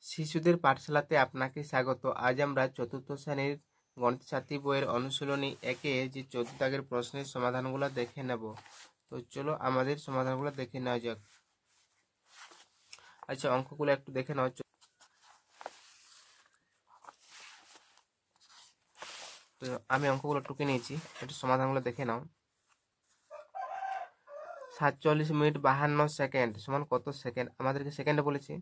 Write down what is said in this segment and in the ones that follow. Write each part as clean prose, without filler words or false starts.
শিশুদের পাঠশালাতে আপনাকে স্বাগত। আজ আমরা চতুর্থ শ্রেণীর গণিত সাথী বইয়ের অনুশীলনী একে যে 14 দাগের প্রশ্নের সমাধানগুলো দেখে নেব। তো চলো আমাদের সমাধানগুলো দেখে নেওয়া যাক। আচ্ছা, অঙ্কগুলো একটু দেখে নাও। তো আমি অঙ্কগুলো টুকে নিয়েছি, একটু সমাধানগুলো দেখে নাও। 47 মিনিট 52 সেকেন্ড সমান কত সেকেন্ড? আমাদেরকে সেকেন্ডে বলেছে,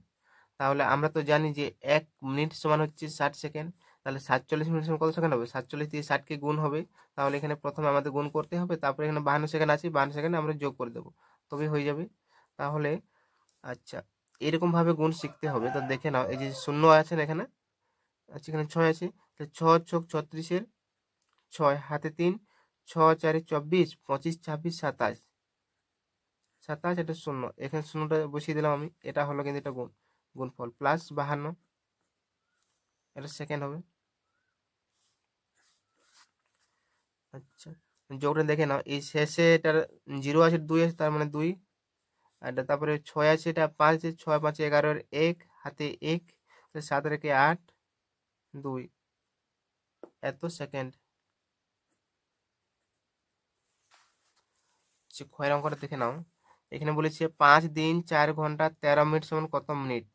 তাহলে আমরা তো জানি যে 1 মিনিট সমান হচ্ছে 60 সেকেন্ড। তাহলে 47 মিনিট সমান কত সেকেন্ড হবে? 47 দিয়ে 60কে গুণ হবে। তাহলে এখানে প্রথমে আমাদের গুণ করতে হবে, তারপরে এখানে 52 সেকেন্ড আছে, 52 সেকেন্ড আমরা যোগ করে দেবো, তবেই হয়ে যাবে। তাহলে আচ্ছা, এরকম ভাবে গুণ শিখতে হবে। তো দেখে নাও, এই যে শূন্য আছে না এখানে, আচ্ছা এখানে 6 আছে, তাহলে 6 × 36 6 হাতে 3, 6 × 4 = 24, 25, 26, 27, 27 এটা শূন্য, এখানে শূন্যটা বসিয়ে দিলাম আমি। এটা হলো কিন্তু এটা গুণফল প্লাস 52, এটা সেকেন্ড হবে। আচ্ছা, যোগটা দেখে নাও, এই শেষে এটার 0 আছে, 2 আছে, তার মানে 2। আর এটা তারপরে 6 আছে, এটা 5 আছে, 6 5 11 1 হাতে 1, 7 রেখে 8 2 এত সেকেন্ড। ক্ষয়ের অঙ্কটা দেখে নাও, এখানে বলেছে 5 দিন 4 ঘন্টা 13 মিনিট সমান কত মিনিট?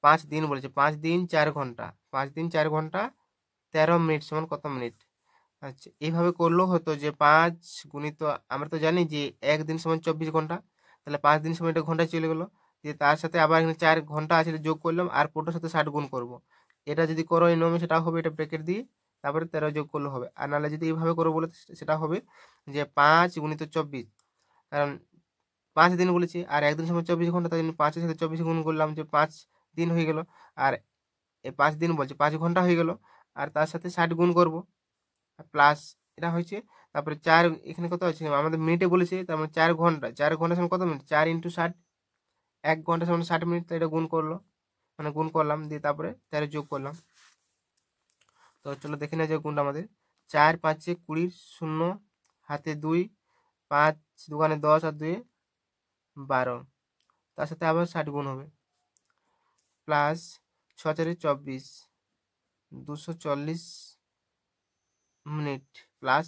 5 দিন বলেছে, 5 দিন 4 ঘন্টা, 5 দিন 4 ঘন্টা 13 মিনিট সমান কত মিনিট? আচ্ছা, এইভাবে করলেও হতো যে 5 গুণিত, আমরা তো জানি যে 1 দিন সমান 24 ঘন্টা, তাহলে 5 দিন সময় এটা ঘন্টায় চলে গেলো, দিয়ে তার সাথে আবার এখানে 4 ঘন্টা আছে, এটা যোগ করলাম, আর পুরোটার সাথে 60 গুণ করব। এটা যদি করো এই নিয়মে, সেটা হবে এটা ব্রেকেট দিয়ে তারপরে 13 যোগ করলে হবে। আর নাহলে যদি এইভাবে করো বলে, সেটা হবে যে 5 গুণিত 24, কারণ 5 দিন বলেছি আর 1 দিন সময় 24 ঘন্টা, তাই জন্য 5 এর সাথে 24 গুণ করলাম, যে 5 দিন হয়ে গেল। আর এই 5 দিন বলছে 5 ঘন্টা হয়ে গেল, আর তার সাথে 60 গুণ করব প্লাস এটা হয়েছে। তারপরে 4 এখানে কত আছে আমাদের মিনিটে বলেছে, তার মানে 4 ঘন্টা, 4 ঘন্টা সমান কত মিনিট? 4 × 60, 1 ঘন্টা সমান 60 মিনিট, তো এটা গুণ করলো, মানে গুণ করলাম, দিয়ে তারপরে 13 যোগ করলাম। তো চলো দেখে নেওয়া যাক গুণটা আমাদের। 4 5 20, 0 হাতে 2, 5 2 10 আর 2 12, তার সাথে আবার 60 গুণ হবে, প্লাস 6 4 24, 240 মিনিট প্লাস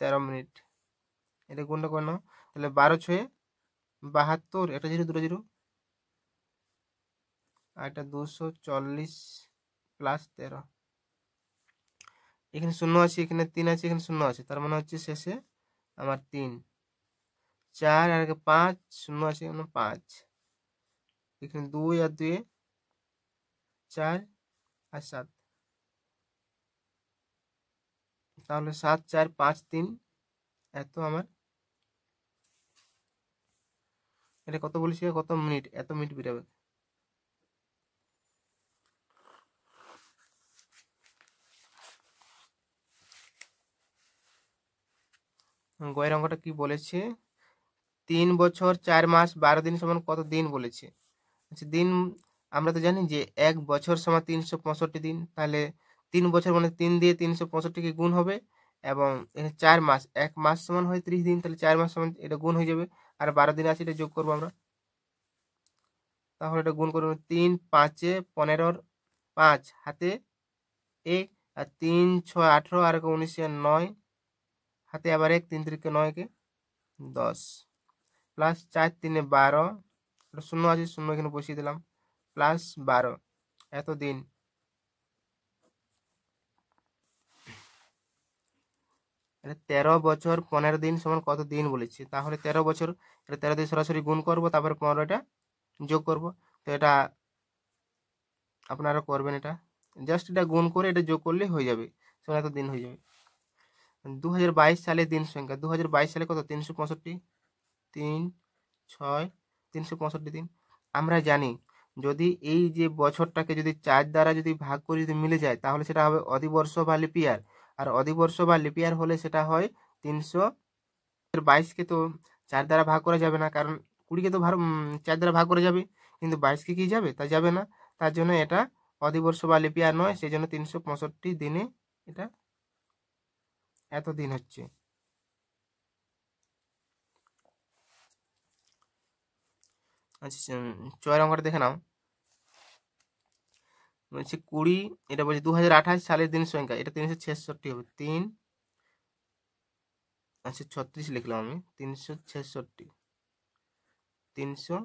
13 মিনিট। এটা গুণটা করে নাও, তাহলে 12 6 72, এটা 0 2 0, আর এটা 240 প্লাস 13। এখানে 0 আছে, এখানে 3 আছে, এখানে 0 আছে, তার মানে হচ্ছে শেষে আমার 3, 4 আর 5, 0 আছে, এখানে 5, এখানে 2 আর 2 4 আর 7, তাহলে 7 4 5 3 এত আমার, এটা কত বলেছি, কত মিনিট, এত মিনিট বেরোবে। গয়ের অঙ্কটা কি বলেছে? 3 বছর 4 মাস 12 দিন সমান কত দিন বলেছে? আচ্ছা, দিন আমরা তো জানি যে 1 বছর সমান 365 দিন, তাহলে 3 বছর মানে 3 দিয়ে 365 গুণ হবে, এবং 4 মাস, 1 মাস সমান হয় 30 দিন, তাহলে 4 মাস সমান এটা গুণ হয়ে যাবে, আর 12 দিন আছে, এটা যোগ করবো আমরা। তাহলে এটা গুণ করবো, 3 5 15, 5 হাতে 1, আর 3 6 18, আর 19 9 হাতে আবার 1, 3 3 9 10, প্লাস 4 3 12, 0 আছে, 0 এখানে বসিয়ে দিলাম, প্লাস 12 এত দিন। এটা 13 বছর 15 দিন সমান কত দিন বলেছে? তাহলে 13 বছর, এটা 13 দিয়ে সরাসরি গুণ করব, তারপরে 15টা যোগ করব। তো এটা আপনারা করবেন, এটা জাস্ট এটা গুণ করে এটা যোগ করলে হয়ে যাবে, সমান এত দিন হয়ে যাবে। 2022 সালে দিন সংখ্যা, 2022 সালে কত? 365, 3 6 365 দিন। আমরা জানি যদি এই যে বছরটাকে যদি 4 দ্বারা যদি ভাগ করে যদি মিলে যায়, তাহলে সেটা হবে অধিবর্ষ বা লিপিয়ার। আর অধিবর্ষ বা লিপিয়ার হলে সেটা হয় 322কে তো 4 দ্বারা ভাগ করা যাবে না, কারণ 20কে তো 4 দ্বারা ভাগ করা যাবে, কিন্তু 22কে কি যাবে? তা যাবে না। তার জন্য এটা অধিবর্ষ বা লিপিয়ার নয়, সেই জন্য 365 দিনে এটা এত দিন হচ্ছে। আচ্ছা, 6 অঙ্কটা দেখে নাও। বলছে 20, এটা বলছে 2028 সালের দিন সংখ্যা, এটা 366 হবে। 36 লিখলাম আমি, 366, 366,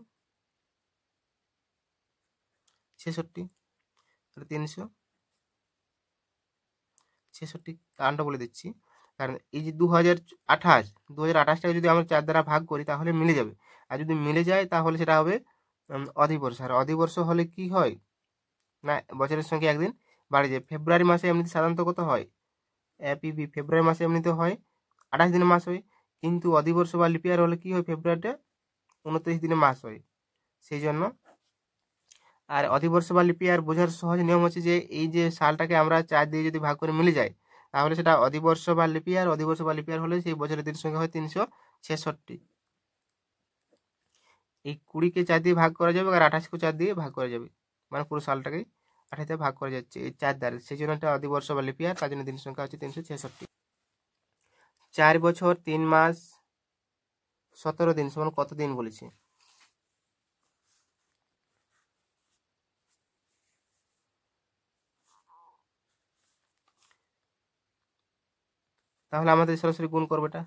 366 কারণটা বলে দিচ্ছি। কারণ এই যে 2028টাকে যদি আমরা 4 দ্বারা ভাগ করি তাহলে মিলে যাবে, আর যদি মিলে যায় তাহলে সেটা হবে অধিবর্ষ। আর অধিবর্ষ হলে কি হয় না, বছরের সংখ্যা একদিন বাড়ে যায়। ফেব্রুয়ারি মাসে এমনিতে সাধারণত কত হয়, ফেব্রুয়ারি মাসে এমনিতে হয় 28 দিনের মাস হয়, কিন্তু অধিবর্ষ বা লিপিয়ার হলে কি হয়, ফেব্রুয়ারিটা 29 দিনের মাস হয়, সেই জন্য। আর অধিবর্ষ বা লিপিয়ার বোঝার সহজ নিয়ম হচ্ছে যে এই যে সালটাকে আমরা 4 দিয়ে যদি ভাগ করে মিলে যায় তাহলে সেটা অধিবর্ষ বা লিপিয়ার। অধিবর্ষ বা লিপিয়ার হলে সেই বছরের দিন সংখ্যা হয় 366। এই 20কে 4 দিয়ে ভাগ করা যাবে আর 28কে 4 দিয়ে ভাগ করা যাবে, মানে পুরো সালটাকে 28 দিয়ে ভাগ করা যাচ্ছে এই 4 দ্বারা, সেই জন্য এটা অধিবর্ষ বা লিপিয়ার, তার জন্য দিন সংখ্যা হচ্ছে 366। 4 বছর 3 মাস 17 দিন সমান কত দিন বলেছে? তাহলে আমাদের সরাসরি গুণ করবো এটা।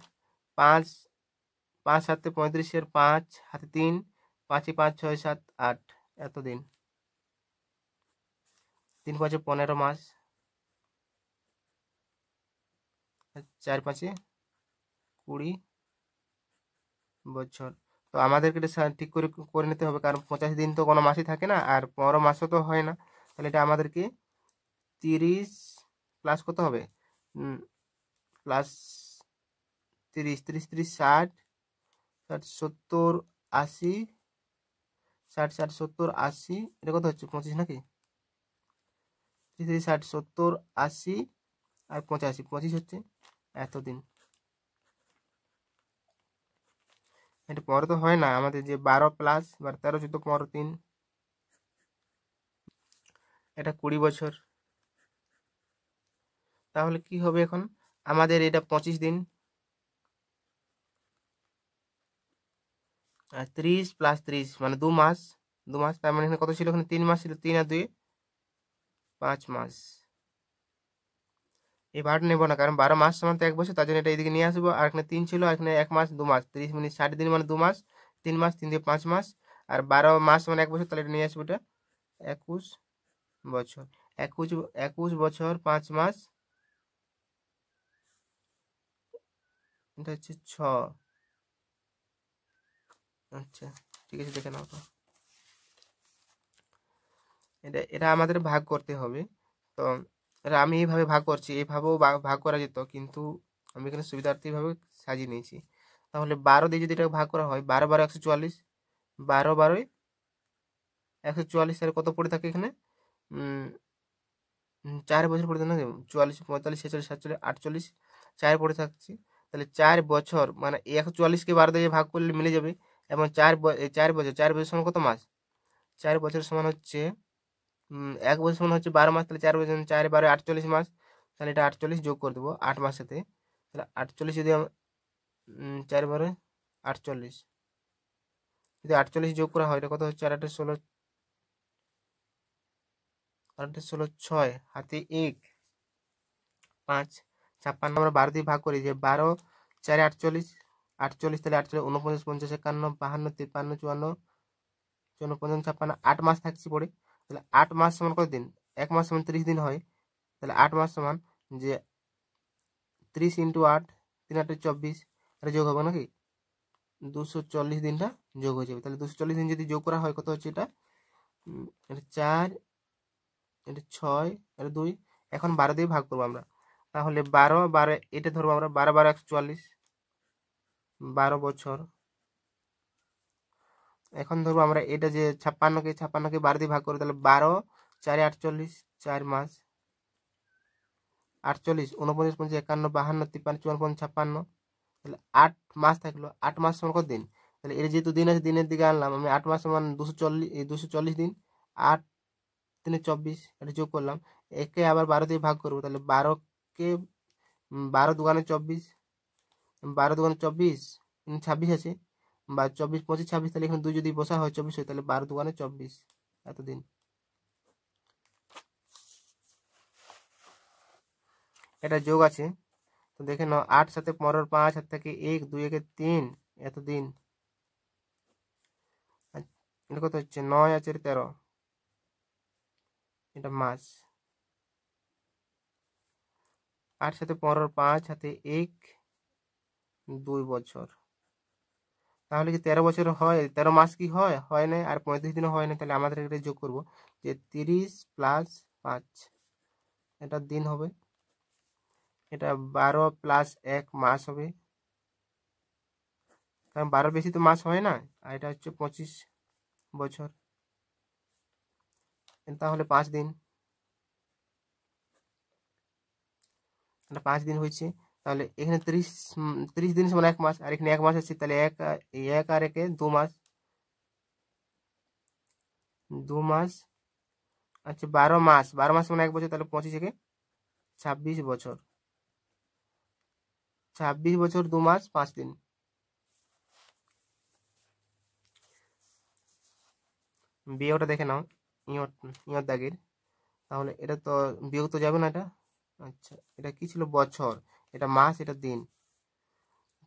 5 5 7 35, 5 হাতে 3, 5 5 6 7 8, এত দিন। 3 5 15 মাস, 4 5 20 বছর। তো আমাদেরকে এটা ঠিক করে করে নিতে হবে, কারণ 85 দিন তো কোনো মাসই থাকে না, আর 15 মাসও তো হয় না। তাহলে এটা আমাদেরকে 30 প্লাস কত হবে, প্লাস 30, 30 30 60, 60 70 80, 60 60 70 80, এটা কত হচ্ছে 25 নাকি? 30 60 70 80 আর 85, 25 হচ্ছে এতদিন। এটা 15 তো হয় না আমাদের, যে 12 প্লাস 12 13 14 15 3, এটা 20 বছর। তাহলে কি হবে এখন আমাদের, এটা 25 দিন, আর 30 প্লাস 30 মানে 2 মাস, 2 মাস, তার মানে এখানে কত ছিল, এখানে 3 মাস ছিল, 3 আর 2 5 মাস। এই ভাগটা নেবো না, কারণ 12 মাস সমান তো 1 বছর, তার জন্য এটা এইদিকে নিয়ে আসবো। আর এখানে 3 ছিল, আর এখানে 1 মাস 2 মাস, 30 মিনিট 60 দিন মানে 2 মাস, 3 মাস, 3 দিয়ে 5 মাস, আর 12 মাস মানে 1 বছর, তাহলে এটা নিয়ে আসবো, এটা 21 বছর। 21 বছর 5 মাস, এটা হচ্ছে 6। আচ্ছা ঠিক আছে, দেখে নাও তো। এটা এটা আমাদের ভাগ করতে হবে। তো এটা আমি এইভাবে ভাগ করছি, এইভাবেও ভাগ করা যেত, কিন্তু আমি এখানে সুবিধার্থে এইভাবে সাজিয়ে নিয়েছি। তাহলে 12 দিয়ে যদি এটাকে ভাগ করা হয়, 12 12 144, 12 12 144, এর কত পড়ে থাকে এখানে, 4 বছর পড়ে থাকে না, 44 45 46 47 48, 4 পড়ে থাকছে। তাহলে 4 বছর মানে এই 144কে 12 দিয়ে ভাগ করলে মিলে যাবে, এবং 4 বছর, 4 বছর সমান কত মাস, 4 বছর সমান হচ্ছে 1 বছর সমান হচ্ছে 12 মাস, তাহলে 4 বছর 4 12 48 মাস, তাহলে এটা 48 যোগ করে দেবো 8 মাসের সাথে। তাহলে 48 যদি 4 12 48, যদি 48 যোগ করা হয় এটা কত হচ্ছে, 8 16, 8 16 6 হাতে 1 5, 56 আমরা 12 দিয়ে ভাগ করি, যে 12 4 48, 48 তাহলে 48 49 50 51 52 53 54 54 55, 8 মাস থাকছে পড়ে। তাহলে 8 মাস সমান কত দিন, 1 মাস সমান 30 দিন হয়। তাহলে 8 মাস সমান যে 30 ইন্টু 8, 3 8 24, এটা যোগ হবে নাকি, 240 দিনটা যোগ হয়ে যাবে। তাহলে 240 দিন যদি যোগ করা হয় কত হচ্ছে, এটা এটা 4, এটা 6, এটা 2, এখন 12 দিয়ে ভাগ করবো আমরা। তাহলে 12 12 এটা ধরবো আমরা, 12 12 144, 12 বছর। এখন ধরবো আমরা এটা যে 56কে 12 দিয়ে ভাগ করে, তাহলে 12 4 48, 4 মাস, 48 49 50 51 52 53 54 56, তাহলে 8 মাস থাকলো। 8 মাস সমান কত দিন, তাহলে এর যেহেতু দিন আছে দিনের দিকে আনলাম আমি, 8 মাস সমান 240, এই 240 দিন, 8 3 24, এটা যোগ করলাম। একে আবার 12 দিয়ে ভাগ করবো, তাহলে 12কে 12 দুগুণে 24, 12 দুগুণে 24, 26 আছে, বা 24 25 26, তাহলে এখানে 2 যদি বসা হয় 24 হয়, তাহলে 12 দুগুণে 24 এতদিন। এটা যোগ আছে, তো দেখে নাও 8 সাথে 15 5 হাত থেকে 1 2 একে 3 এত দিন, এটা কত হচ্ছে 9 আছে 13, এটা মাস। 8 সাথে 15 5 হাতে 1 2 বছর, তাহলে কি 13 বছর হয়? 13 মাস কি হয়? হয় না। আর 35 দিনও হয় না, তাহলে আমাদের এটা যোগ করব যে 30 প্লাস 5, এটা দিন হবে। এটা 12 প্লাস 1 মাস হবে, কারণ 12 বেশি তো মাস হয় না। আর এটা হচ্ছে 25 বছর, তাহলে 5 দিন, এটা 5 দিন হয়েছে। তাহলে এখানে 30 দিন সমান 1 মাস, আর এখানে 1 মাস আছে, তাহলে 1 আর 1 2 মাস, 2 মাস। আচ্ছা 12 মাস, 12 মাস মানে 1 বছর, তাহলে 25 থেকে 26 বছর, 26 বছর 2 মাস 5 দিন। বিয়োগটা দেখে নাও ইয়র দাগের, তাহলে এটা তো বিয়োগ তো যাবে না এটা। আচ্ছা এটা কি ছিল? বছর, এটা মাস, এটা দিন।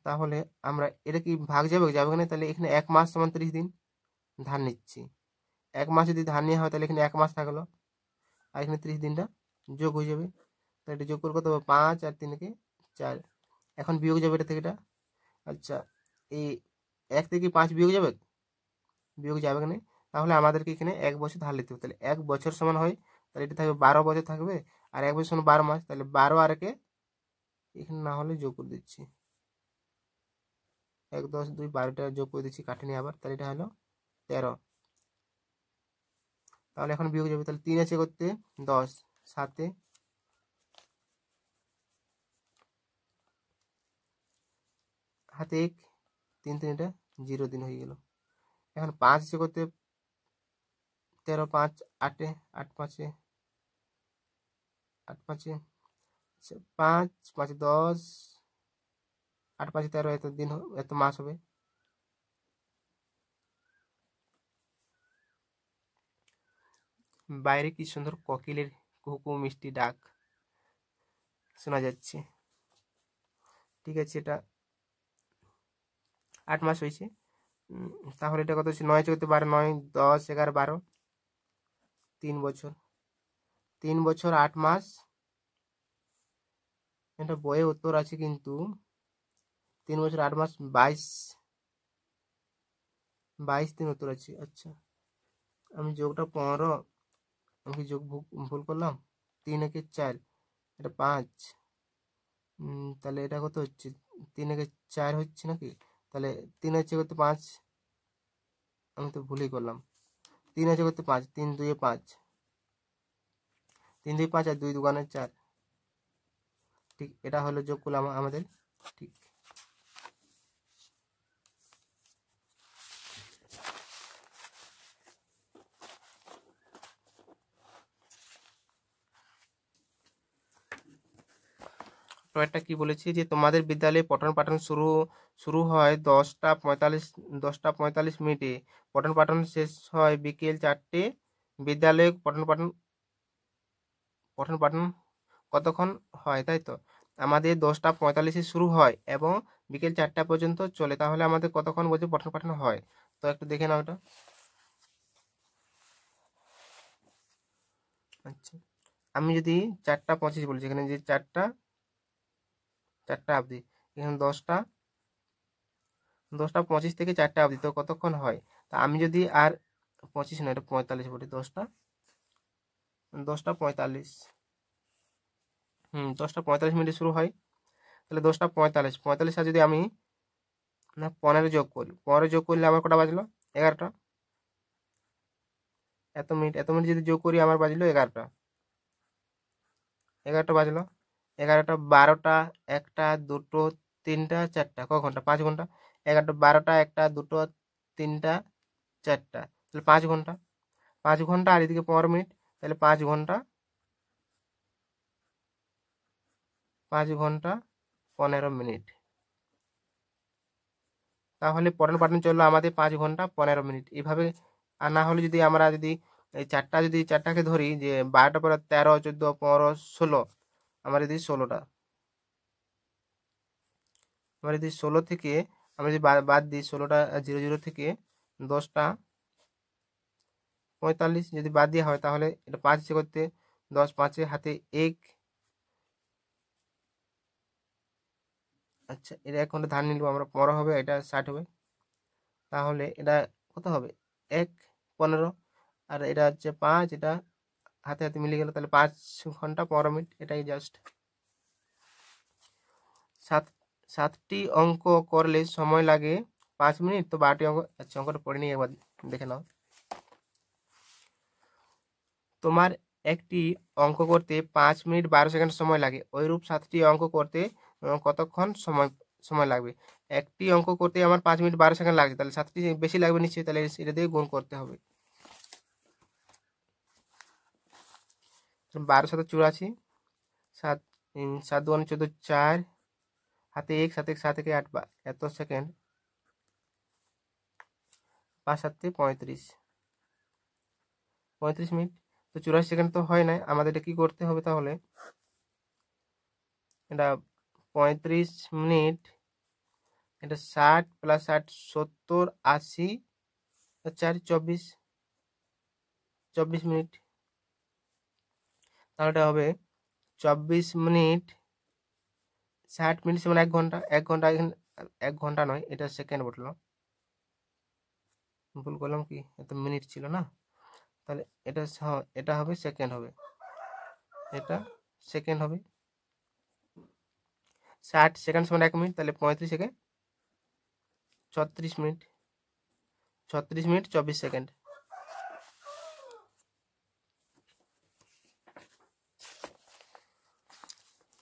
তাহলে আমরা এটা কি ভাগ যাবে? যাবে না। তাহলে এখানে 1 মাস সমান 30 দিন ধার নিচ্ছি। 1 মাস যদি ধার নেওয়া হয় তাহলে এখানে 1 মাস থাকলো, আর এখানে 30 দিনটা যোগ হয়ে যাবে। তাহলে এটা যোগ করে কত হবে? 5 আর 3 কে 4। এখন বিয়োগ যাবে এটা থেকে এটা। আচ্ছা এই 1 থেকে 5 বিয়োগ যাবে? বিয়োগ যাবে না। তাহলে আমাদেরকে এখানে 1 বছর ধার নিতে হবে। তাহলে 1 বছর সমান হয়, তাহলে এটা থাকবে 12 বছর থাকবে, আর 1 বছর সমান 12 মাস, তাহলে 12 আর একে এখানে না হলে যোগ করে দিচ্ছি, 1 10 2 12টা যোগ করে দিচ্ছি, কাটেনি আবার, তাহলে এটা হলো 13। তাহলে এখন বিয়োগ যাবে, তাহলে 3 আছে করতে 10, 7 হাতে 1 3 3, এটা 0 দিন হয়ে গেল। এখন 5 আছে করতে 13 5 8 8 5 8 5 5 5 10, 8 5 13, এত দিন এত মাস হবে। বাইরে কি সুন্দর কোকিলের কুহু মিষ্টি ডাক শোনা যাচ্ছে। ঠিক আছে, এটা 8 মাস হয়েছে। তাহলে এটা কত হচ্ছে? 9 চৌদ্দ 12 9 10 11 12, 3 বছর, 3 বছর 8 মাস। এটা বইয়ে উত্তর আছে কিন্তু 3 বছর 8 মাস 22 দিন উত্তর আছে। আচ্ছা আমি যোগটা 15, আমি কি যোগ ভুল করলাম? 3 একে 4, এটা 5, তাহলে এটা কত হচ্ছে? 3 একে 4 হচ্ছে নাকি? তাহলে 3 হচ্ছে করতে 5, আমি তো ভুলই করলাম। 3 আছে করতে 5, 3 2 5, 3 2 5 আর 2 2 4। ঠিক, এটা হলো যোগ করলাম আমাদের। ঠিক, তো একটা কি বলেছি যে তোমাদের বিদ্যালয়ে পঠন পাঠন শুরু হয় 10টা 45 মিনিটে, পঠন পাঠন শেষ হয় বিকেল 4টে, বিদ্যালয়ে পঠন পাঠন কতক্ষণ হয়? তাই তো আমাদের 10টা 45 শুরু হয় এবং বিকেল 4টা পর্যন্ত চলে, তাহলে আমাদের কতক্ষণ বলছে পঠন পাঠন হয়? তো একটু দেখে নাও এটা। আচ্ছা আমি যদি 4টা 25 বলছি, এখানে যে 4টা অবধি, এখানে 10টা 25 থেকে 4টা অবধি, তো কতক্ষণ হয়? তা আমি যদি আর 25 না, এটা 45 বলি, 10টা 45, 10টা 45 মিনিটে শুরু হয়, তাহলে 10টা 45 আর যদি আমি না 15 যোগ করি, 15 যোগ করলে আমার কটা বাজলো? 11টা। এত মিনিট যদি যোগ করি আমার বাজলো 11টা, 11টা বাজলো। 11টা 12টা 1টা 2টো 3টা 4টা, ক ঘন্টা? 5 ঘন্টা। 11টা 12টা 1টা 2টো 3টা 4টা, তাহলে 5 ঘন্টা। 5 ঘন্টা আর এদিকে 15 মিনিট, তাহলে 5 ঘন্টা 15 মিনিট। তাহলে পঠন পাঠন চললো আমাদের 5 ঘন্টা 15 মিনিট এইভাবে। আর না হলে যদি আমরা যদি এই 4টাকে ধরি, যে 12টা পরে 13 14 15 16, আমার যদি 16টা, আমরা যদি 16 থেকে আমরা যদি বাদ দিই 16টা 00 থেকে 10টা 45 যদি বাদ দেওয়া হয় তাহলে এটা 5 করতে 10 5 হাতে 1। আচ্ছা, এটা 1 ঘন্টা ধান নিব আমরা, 15 হবে, এটা 60 হবে। তাহলে এটা কত হবে 1 15, আর এটা হচ্ছে 5, এটা হাতে হাতে মিলে গেল, তাহলে 5 ঘন্টা 15 মিনিট। এটাই জাস্ট 7টি অঙ্ক করলে সময় লাগে 5 মিনিট, তো 12টি অঙ্ক। আচ্ছা, অঙ্কটা পড়ে নিয়ে একবার দেখে নাও। তোমার একটি অঙ্ক করতে 5 মিনিট 12 সেকেন্ড সময় লাগে, ওইরূপ 7টি অঙ্ক করতে কতক্ষণ সময় লাগবে? একটি অঙ্ক করতে আমার 5 মিনিট 12 সেকেন্ড লাগছে, তাহলে 7টি বেশি লাগবে নিশ্চয়ই, তাহলে এটা দিয়ে গুণ করতে হবে। 12 7 84, 7 7 2 14, 4 হাতে 1 7 1 7 1 8 এত সেকেন্ড, 5 7 35 মিনিট। তো 84 সেকেন্ড তো হয় না, আমাদের এটা কি করতে হবে তাহলে? এটা 35 মিনিট, এটা 60 + 60 70 80 4 24 মিনিট। তাহলে এটা হবে 24 মিনিট 60 মিনিট সমান 1 ঘন্টা। 1 ঘন্টা এখানে 1 ঘন্টা নয়, এটা সেকেন্ড বললো, ভুল করলাম, কি এত মিনিট ছিল না। তাহলে এটা এটা হবে সেকেন্ড হবে, এটা সেকেন্ড হবে। 60 সেকেন্ড সমান 1 মিনিট, তাহলে 35 থেকে 36 মিনিট, 36 মিনিট 24 সেকেন্ড।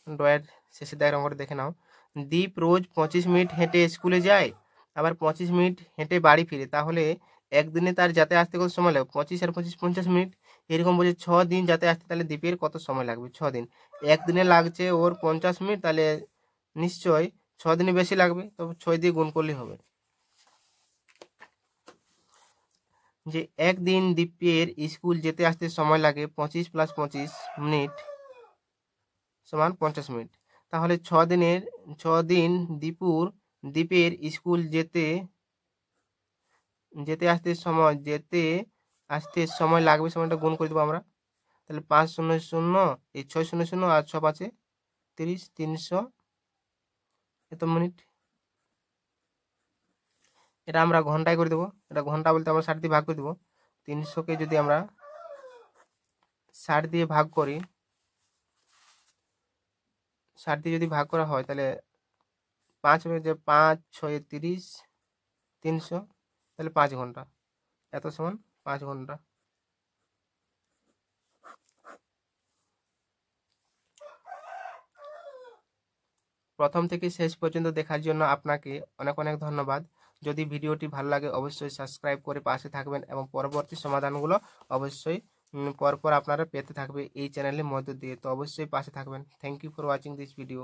ডয়ের শেষে দেখার অঙ্কটা দেখে নাও। দীপ রোজ 25 মিনিট হেঁটে স্কুলে যায়, আবার 25 মিনিট হেঁটে বাড়ি ফিরে, তাহলে একদিনে তার যাতে আসতে কত সময় লাগবে? 25 আর 25 50 মিনিট, এরকম বলছে 6 দিন যাতে আসতে, তাহলে দীপের কত সময় লাগবে? 6 দিন। একদিনে লাগছে ওর 50 মিনিট, তাহলে নিশ্চয়ই 6 দিনে বেশি লাগবে, তো 6 দিয়ে গুণ করলেই হবে। যে একদিন দীপের স্কুল যেতে আসতে সময় লাগে 25 + 25 মিনিট সমান 50 মিনিট, তাহলে 6 দিন দীপের স্কুল যেতে আসতে সময় লাগবে, সময়টা গুণ করে দেবো আমরা। তাহলে 5 0 0 এই 6 0 0 আর 6 5 30 300 এত মিনিট। এটা আমরা ঘন্টায় করে দেবো, এটা ঘন্টা বলতে আমরা 60 দিয়ে ভাগ করে দেবো। 300কে যদি আমরা 60 দিয়ে ভাগ করি, 60 দিয়ে যদি ভাগ করা হয় তাহলে 5 হবে, যে 5 6 30 300, তাহলে 5 ঘন্টা, এত সমান 5 ঘন্টা। প্রথম থেকে শেষ পর্যন্ত দেখার জন্য আপনাকে অনেক অনেক ধন্যবাদ। যদি ভিডিওটি ভালো লাগে অবশ্যই সাবস্ক্রাইব করে পাশে থাকবেন, এবং পরবর্তী সমাধানগুলো অবশ্যই পরপর আপনারা পেতে থাকবে এই চ্যানেলের মধ্য দিয়ে, তো অবশ্যই পাশে থাকবেন। Thank you for watching this video.